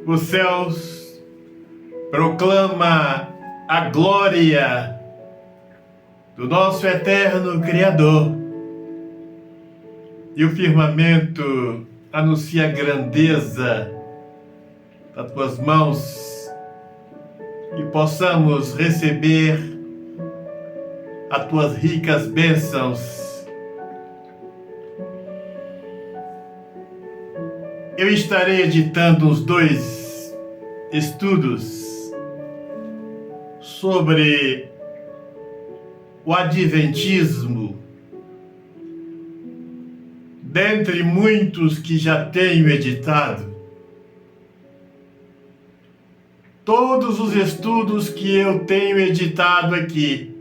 Os céus proclama a glória do nosso eterno Criador, e o firmamento anuncia a grandeza das tuas mãos, e possamos receber as tuas ricas bênçãos. Eu estarei editando uns 2 estudos sobre o Adventismo, dentre muitos que já tenho editado. Todos os estudos que eu tenho editado aqui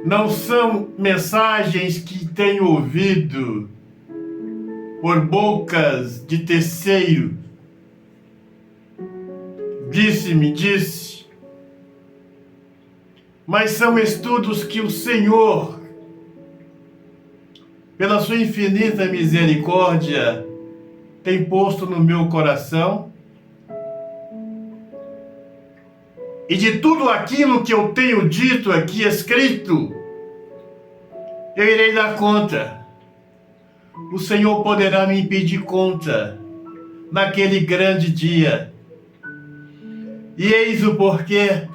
não são mensagens que tenho ouvido por bocas de terceiro. Disse, mas são estudos que o Senhor, pela sua infinita misericórdia, tem posto no meu coração. E de tudo aquilo que eu tenho dito aqui, escrito, eu irei dar conta. O Senhor poderá me pedir conta naquele grande dia. E eis o porquê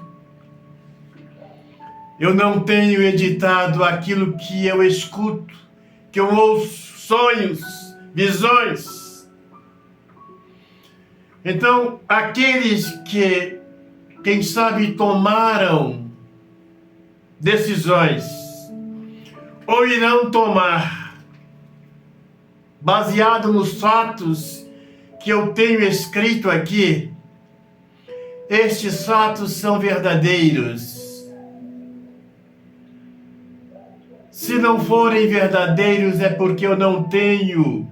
eu não tenho editado aquilo que eu escuto, que eu ouço, sonhos, visões. Então, aqueles que, quem sabe, tomaram decisões, ou irão tomar, baseado nos fatos que eu tenho escrito aqui, estes fatos são verdadeiros. Se não forem verdadeiros, é porque eu não tenho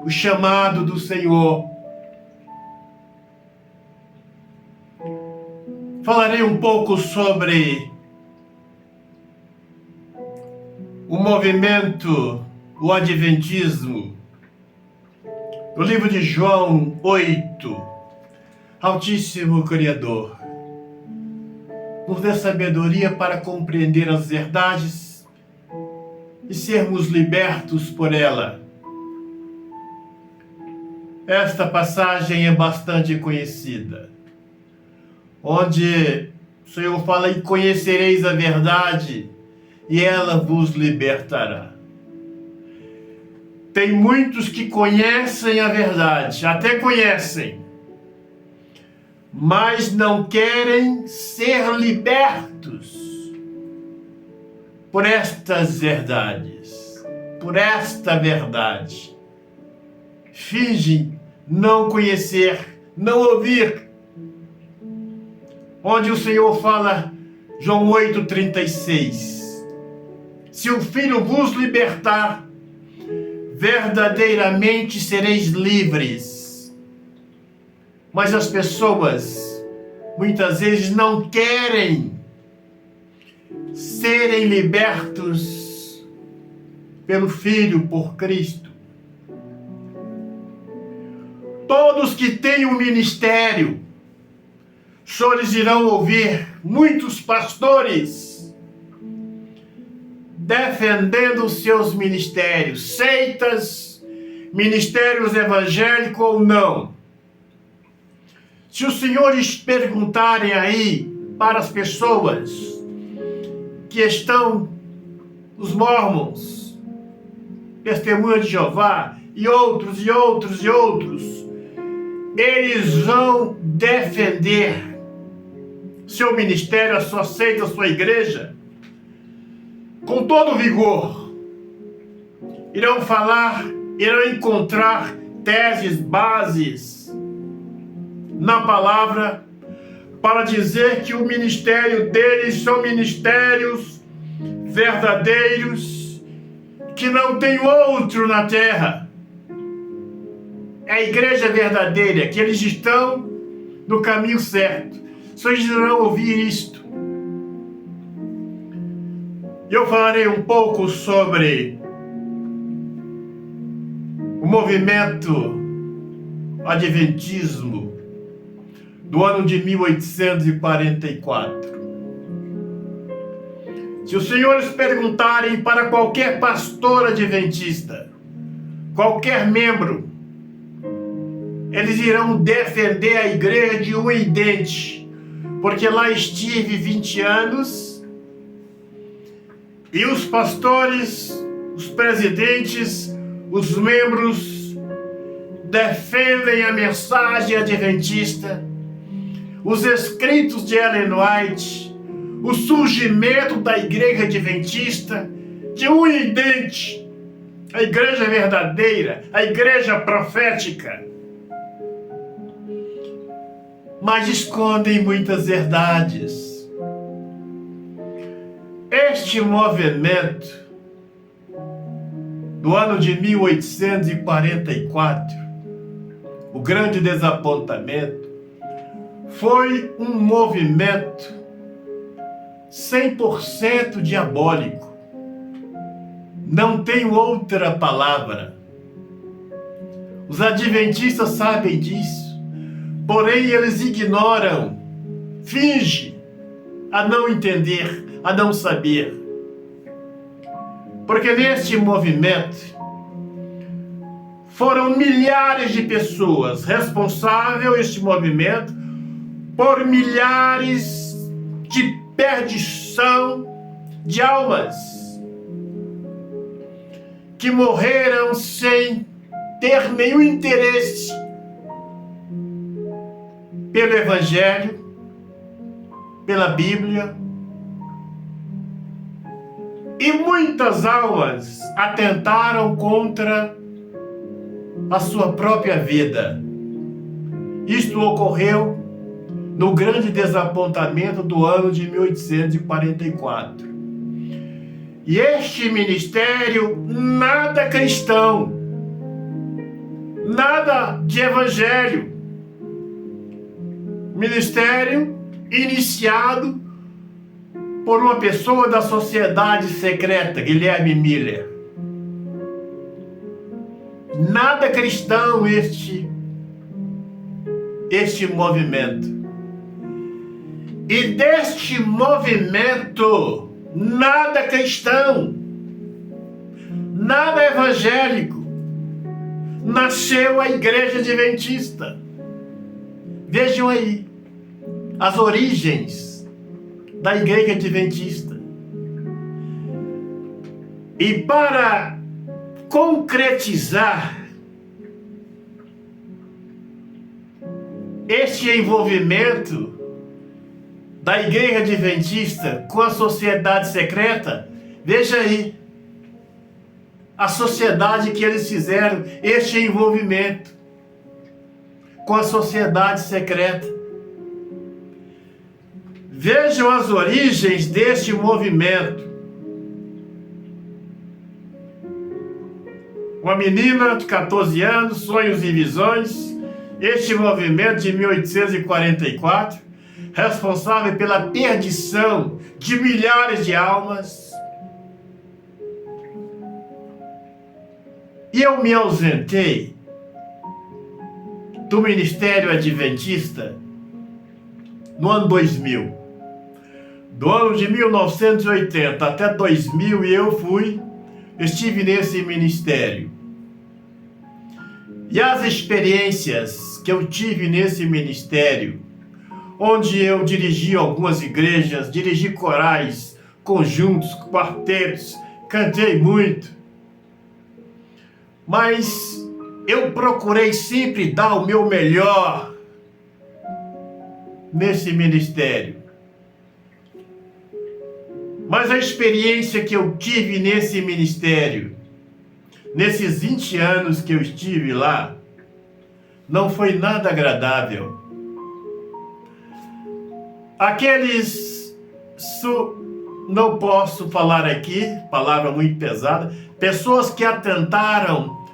o chamado do Senhor. Falarei um pouco sobre o movimento, o Adventismo, no livro de João 8. Altíssimo Criador, nos dê sabedoria para compreender as verdades e sermos libertos por ela. Esta passagem é bastante conhecida, onde o Senhor fala: e conhecereis a verdade, e ela vos libertará. Tem muitos que conhecem a verdade, até conhecem, mas não querem ser libertos por estas verdades, por esta verdade. Fingem não conhecer, não ouvir. Onde o Senhor fala, João 8,36, se o Filho vos libertar, verdadeiramente sereis livres. Mas as pessoas, muitas vezes, não querem serem libertos pelo Filho, por Cristo. Todos que têm um ministério, os senhores irão ouvir muitos pastores defendendo os seus ministérios, seitas, ministérios evangélicos ou não. Se os senhores perguntarem aí para as pessoas que estão, os mormons, Testemunha de Jeová e outros, eles vão defender seu ministério, a sua seita, a sua igreja, com todo vigor. Irão falar, irão encontrar teses, bases na palavra para dizer que o ministério deles são ministérios verdadeiros, que não tem outro na terra. É a igreja verdadeira, que eles estão no caminho certo. Vocês irão ouvir isto. Eu falarei um pouco sobre o movimento Adventismo do ano de 1844. Se os senhores perguntarem para qualquer pastor adventista, qualquer membro, eles irão defender a igreja de Uidente, porque lá estive 20 anos e os pastores, os presidentes, os membros defendem a mensagem adventista, os escritos de Ellen White, o surgimento da igreja adventista de Uidente, a igreja verdadeira, a igreja profética. Mas escondem muitas verdades. Este movimento do ano de 1844, o grande desapontamento, foi um movimento 100% diabólico. Não tenho outra palavra. Os adventistas sabem disso. Porém, eles ignoram, fingem a não entender, a não saber. Porque neste movimento foram milhares de pessoas responsáveis, este movimento, por milhares de perdição de almas que morreram sem ter nenhum interesse pelo Evangelho, pela Bíblia, e muitas almas atentaram contra a sua própria vida. Isto ocorreu no grande desapontamento do ano de 1844. E este ministério, nada cristão, nada de evangelho, ministério iniciado por uma pessoa da sociedade secreta, Guilherme Miller. Nada cristão este movimento. E deste movimento, nada cristão, nada evangélico, nasceu a Igreja Adventista. Vejam aí as origens da Igreja Adventista. E para concretizar este envolvimento da Igreja Adventista com a sociedade secreta, veja aí a sociedade que eles fizeram, este envolvimento com a sociedade secreta. Vejam as origens deste movimento. Uma menina de 14 anos, sonhos e visões, este movimento de 1844, responsável pela perdição de milhares de almas. E eu me ausentei do Ministério Adventista no ano 2000. Do ano de 1980 até 2000 estive nesse ministério. E as experiências que eu tive nesse ministério, onde eu dirigi algumas igrejas, dirigi corais, conjuntos, quartetos, cantei muito. Mas eu procurei sempre dar o meu melhor nesse ministério. Mas a experiência que eu tive nesse ministério, nesses 20 anos que eu estive lá, não foi nada agradável. Não posso falar aqui, palavra muito pesada, pessoas que atentaram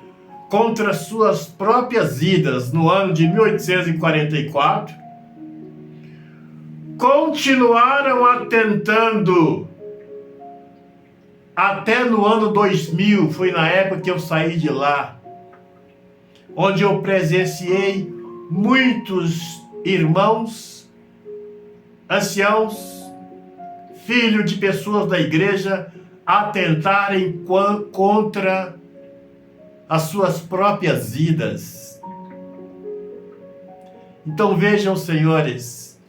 contra suas próprias vidas no ano de 1844, continuaram atentando até no ano 2000, foi na época que eu saí de lá. onde eu presenciei muitos irmãos, anciãos, filhos de pessoas da igreja, atentarem contra as suas próprias vidas. Então vejam, senhores,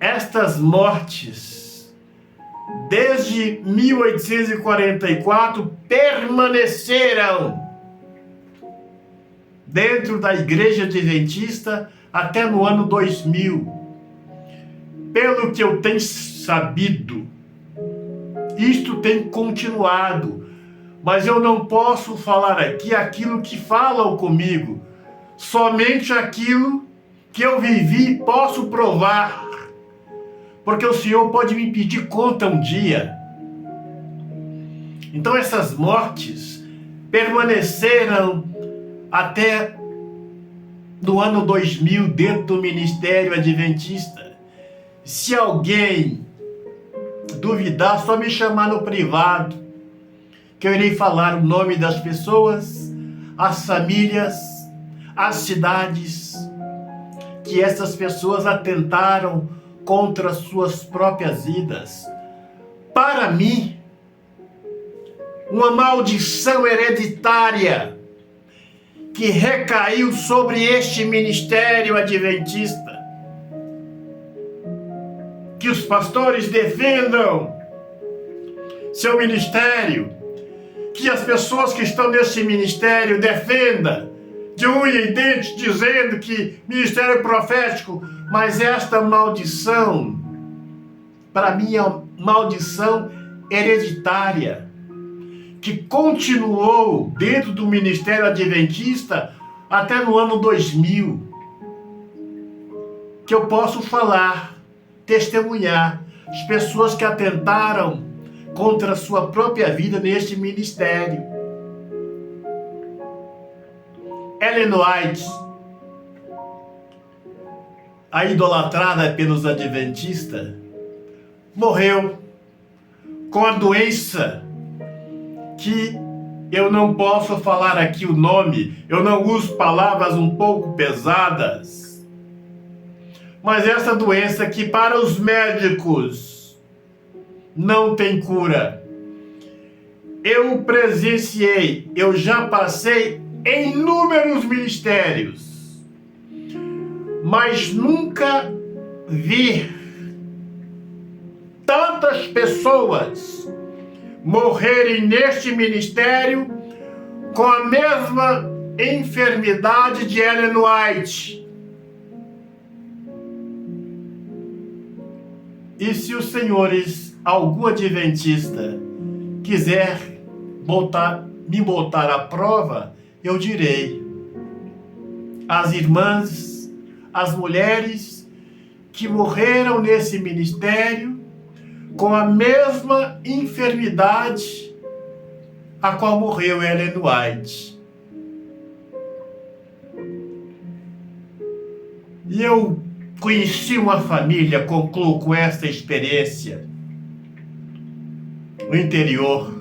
estas mortes, desde 1844, permaneceram dentro da Igreja Adventista até no ano 2000. Pelo que eu tenho sabido, isto tem continuado, mas eu não posso falar aqui aquilo que falam comigo, somente aquilo que eu vivi posso provar, porque o Senhor pode me pedir conta um dia. Então essas mortes permaneceram até no ano 2000 dentro do Ministério Adventista. Se alguém duvidar, só me chamar no privado, que eu irei falar o nome das pessoas, as famílias, as cidades, que essas pessoas atentaram contra suas próprias vidas. Para mim, uma maldição hereditária que recaiu sobre este ministério adventista. Que os pastores defendam seu ministério, que as pessoas que estão nesse ministério defendam de unha e dente, dizendo que ministério profético, mas esta maldição, para mim, é uma maldição hereditária, que continuou dentro do ministério adventista até no ano 2000, que eu posso falar, testemunhar, as pessoas que atentaram contra a sua própria vida neste ministério. Ellen White, a idolatrada pelos adventistas, morreu com a doença que eu não posso falar aqui o nome, eu não uso palavras um pouco pesadas, mas essa doença que para os médicos não tem cura. Eu presenciei, eu já passei em inúmeros ministérios, mas nunca vi tantas pessoas morrerem neste ministério com a mesma enfermidade de Ellen White. E se os senhores, algum adventista, quiser me botar à prova, eu direi. As irmãs, as mulheres que morreram nesse ministério com a mesma enfermidade a qual morreu Ellen White. E eu conheci uma família, concluo com esta experiência, no interior.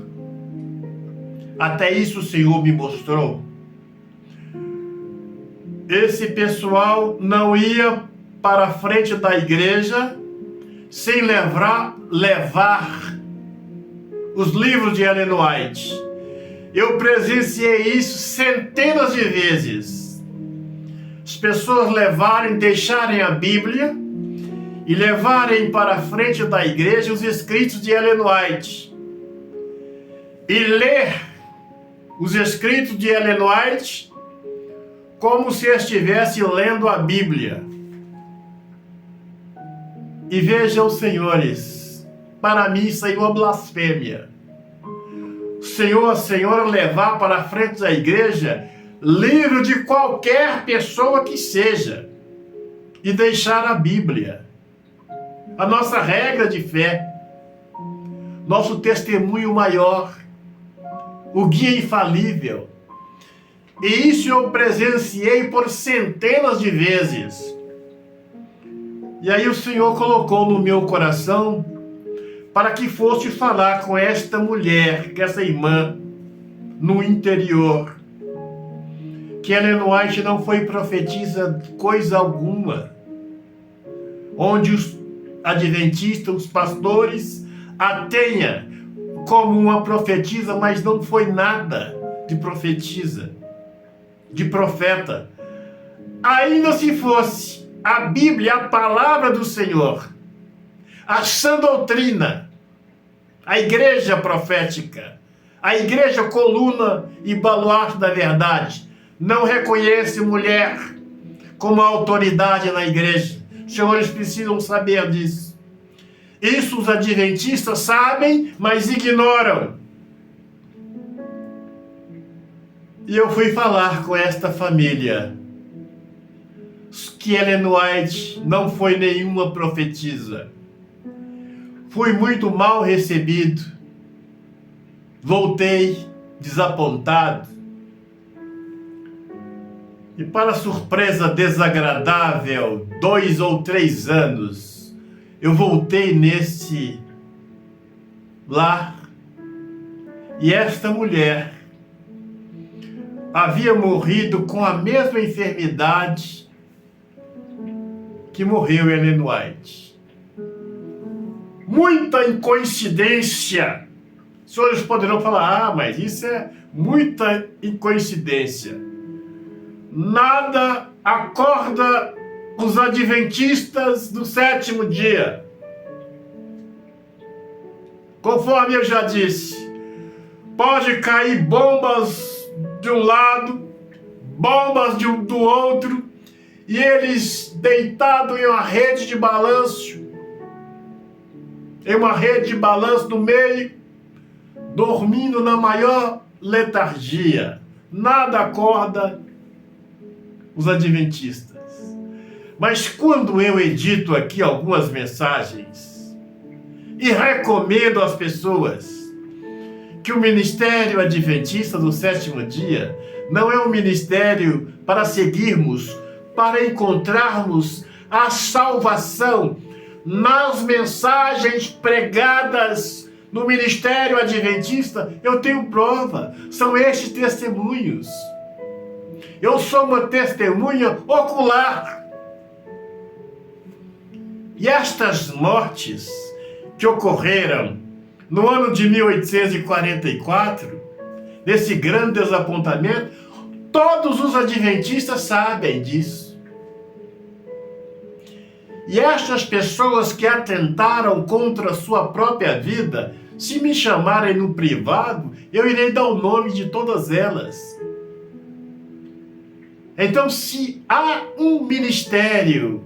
Até isso o Senhor me mostrou. Esse pessoal não ia para a frente da igreja sem levar os livros de Ellen White. Eu presenciei isso centenas de vezes. As pessoas deixarem a Bíblia e levarem para a frente da igreja os escritos de Ellen White. E ler os escritos de Ellen White como se estivesse lendo a Bíblia. E vejam, senhores, para mim isso aí é uma blasfêmia. A senhora levar para a frente da igreja livro de qualquer pessoa que seja e deixar a Bíblia, a nossa regra de fé, nosso testemunho maior, o guia infalível. E isso eu presenciei por centenas de vezes. E aí o Senhor colocou no meu coração para que fosse falar com esta mulher, com essa irmã, no interior. que Ellen White não foi profetisa coisa alguma, onde os adventistas, os pastores, a tenha como uma profetisa, mas não foi nada de profetisa, de profeta. Ainda se fosse a Bíblia, a palavra do Senhor, a sã doutrina, a igreja profética, a igreja coluna e baluarte da verdade, não reconhece mulher como autoridade na igreja. Os senhores precisam saber disso. Isso os adventistas sabem, mas ignoram. E eu fui falar com esta família que Ellen White não foi nenhuma profetisa. Fui muito mal recebido. Voltei desapontado. E para surpresa desagradável, 2 ou 3 anos, eu voltei nesse lar e esta mulher havia morrido com a mesma enfermidade que morreu Ellen White. Muita coincidência. Os senhores poderão falar, mas isso é muita coincidência. Nada acorda os adventistas do 7º dia. Conforme eu já disse, pode cair bombas de um lado, bombas do outro, e eles deitados em uma rede de balanço, no meio, dormindo na maior letargia. Nada acorda os adventistas. Mas quando eu edito aqui algumas mensagens e recomendo às pessoas que o Ministério Adventista do 7º dia não é um ministério para seguirmos, para encontrarmos a salvação nas mensagens pregadas no Ministério Adventista, eu tenho prova. São estes testemunhos. Eu sou uma testemunha ocular. E estas mortes que ocorreram no ano de 1844, desse grande desapontamento, todos os adventistas sabem disso. E estas pessoas que atentaram contra a sua própria vida, se me chamarem no privado, eu irei dar o nome de todas elas. Então, se há um ministério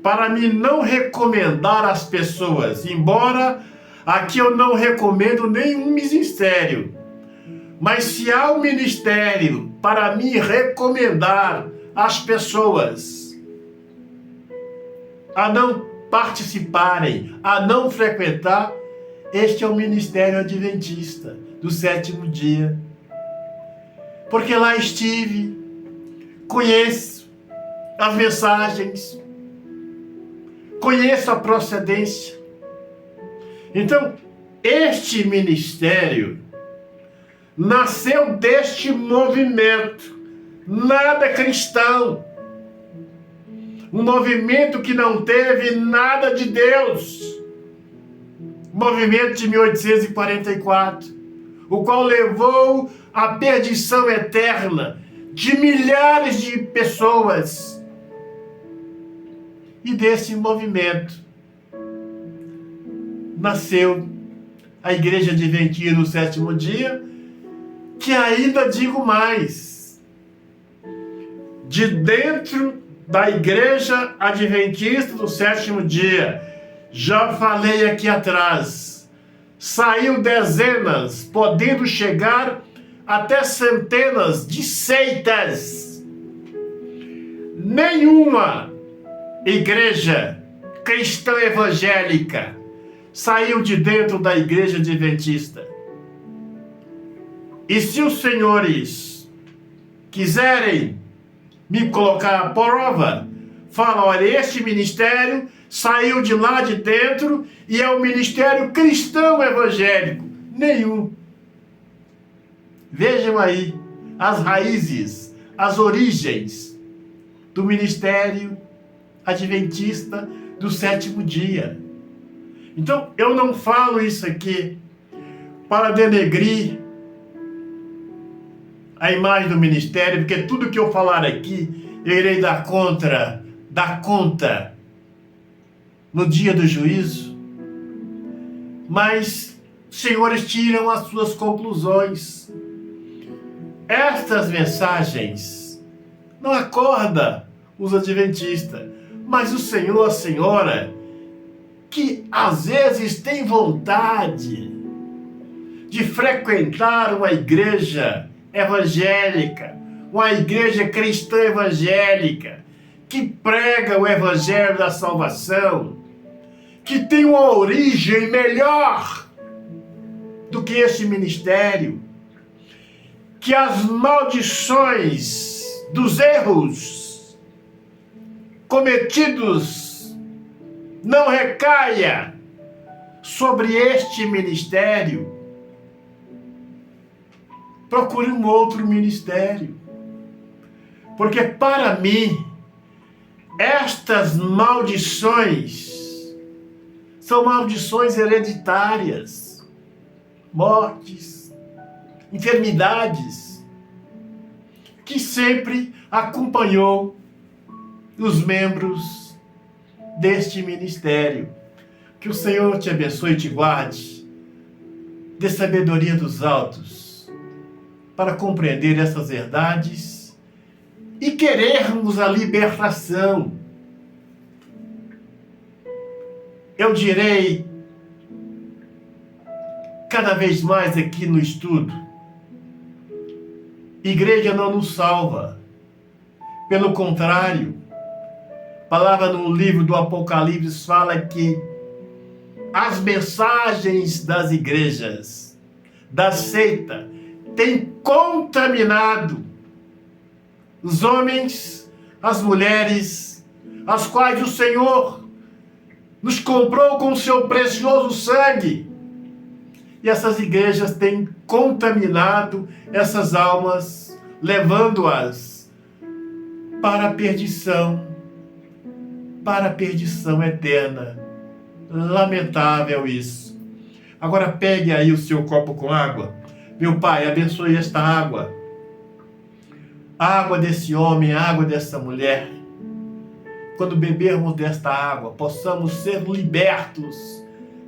para me não recomendar às pessoas, embora aqui eu não recomendo nenhum ministério, mas se há um ministério para me recomendar às pessoas a não participarem, a não frequentar, este é o Ministério Adventista do 7º dia. Porque lá estive, conheço as mensagens, conheço a procedência. Então, este ministério nasceu deste movimento, nada cristão. Um movimento que não teve nada de Deus. O movimento de 1844, o qual levou à perdição eterna de milhares de pessoas. E desse movimento nasceu a Igreja Adventista do 7º dia, que ainda digo mais, de dentro da Igreja Adventista do 7º dia, já falei aqui atrás, saiu dezenas, podendo chegar até centenas de seitas. Nenhuma igreja cristã evangélica saiu de dentro da Igreja Adventista. E se os senhores quiserem me colocar à prova, fala, olha, este ministério saiu de lá de dentro e é o ministério cristão evangélico. Nenhum. Vejam aí as raízes, as origens do ministério adventista do sétimo dia. Então, eu não falo isso aqui para denegrir a imagem do ministério, porque tudo que eu falar aqui, eu irei dar conta no dia do juízo. Mas os senhores tiram as suas conclusões. Estas mensagens não acordam os adventistas, mas o senhor, a senhora, que às vezes tem vontade de frequentar uma igreja evangélica, uma igreja cristã evangélica, que prega o evangelho da salvação, que tem uma origem melhor do que este ministério, que as maldições dos erros cometidos não recaia sobre este ministério. Procure um outro ministério. Porque para mim, estas maldições são maldições hereditárias, mortes, enfermidades, que sempre acompanhou os membros deste ministério. Que o Senhor te abençoe e te guarde, dê sabedoria dos altos, para compreender essas verdades e querermos a libertação. Eu direi cada vez mais aqui no estudo, igreja não nos salva. Pelo contrário, a palavra no livro do Apocalipse fala que as mensagens das igrejas, da seita, têm contaminado os homens, as mulheres, as quais o Senhor nos comprou com o seu precioso sangue. E essas igrejas têm contaminado essas almas, levando-as para a perdição eterna. Lamentável isso. Agora pegue aí o seu copo com água. Meu Pai, abençoe esta água. A água desse homem, a água dessa mulher. Quando bebermos desta água, possamos ser libertos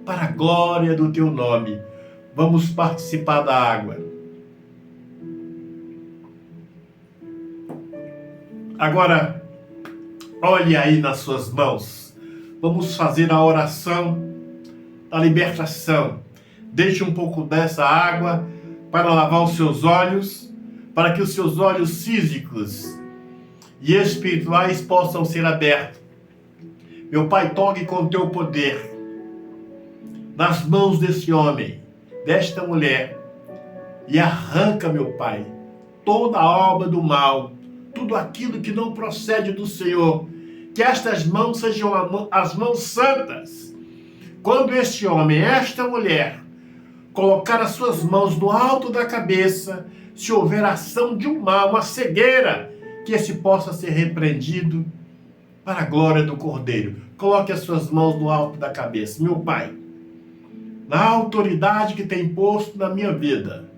para a glória do Teu nome. Vamos participar da água. Agora, olhe aí nas suas mãos. Vamos fazer a oração da libertação. Deixe um pouco dessa água para lavar os seus olhos, para que os seus olhos físicos e espirituais possam ser abertos. Meu Pai, toque com Teu poder nas mãos desse homem, desta mulher, e arranca, meu Pai, toda a obra do mal, tudo aquilo que não procede do Senhor. Que estas mãos sejam as mãos santas. Quando este homem, esta mulher, colocar as suas mãos no alto da cabeça, se houver ação de um mal, uma cegueira, que esse possa ser repreendido para a glória do Cordeiro. Coloque as suas mãos no alto da cabeça. Meu Pai, na autoridade que tem posto na minha vida,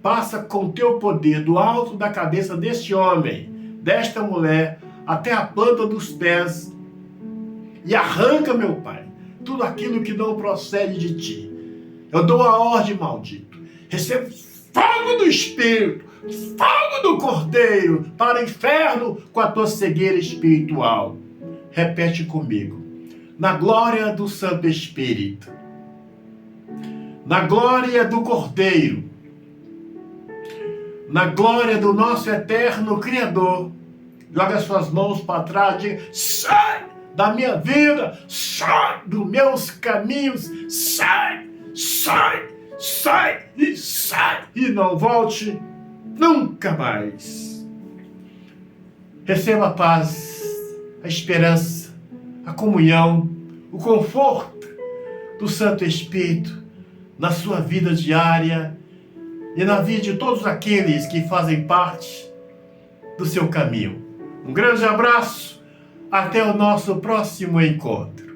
passa com Teu poder do alto da cabeça deste homem, desta mulher, até a planta dos pés, e arranca, meu Pai, tudo aquilo que não procede de Ti. Eu dou a ordem, maldito. Receba fogo do Espírito, fogo do Cordeiro, para o inferno com a tua cegueira espiritual. Repete comigo. Na glória do Santo Espírito, na glória do Cordeiro, na glória do nosso eterno Criador, joga suas mãos para trás e diga: sai da minha vida, sai dos meus caminhos, sai, sai, sai e não volte nunca mais. Receba a paz, a esperança, a comunhão, o conforto do Santo Espírito na sua vida diária e na vida de todos aqueles que fazem parte do seu caminho. Um grande abraço, até o nosso próximo encontro.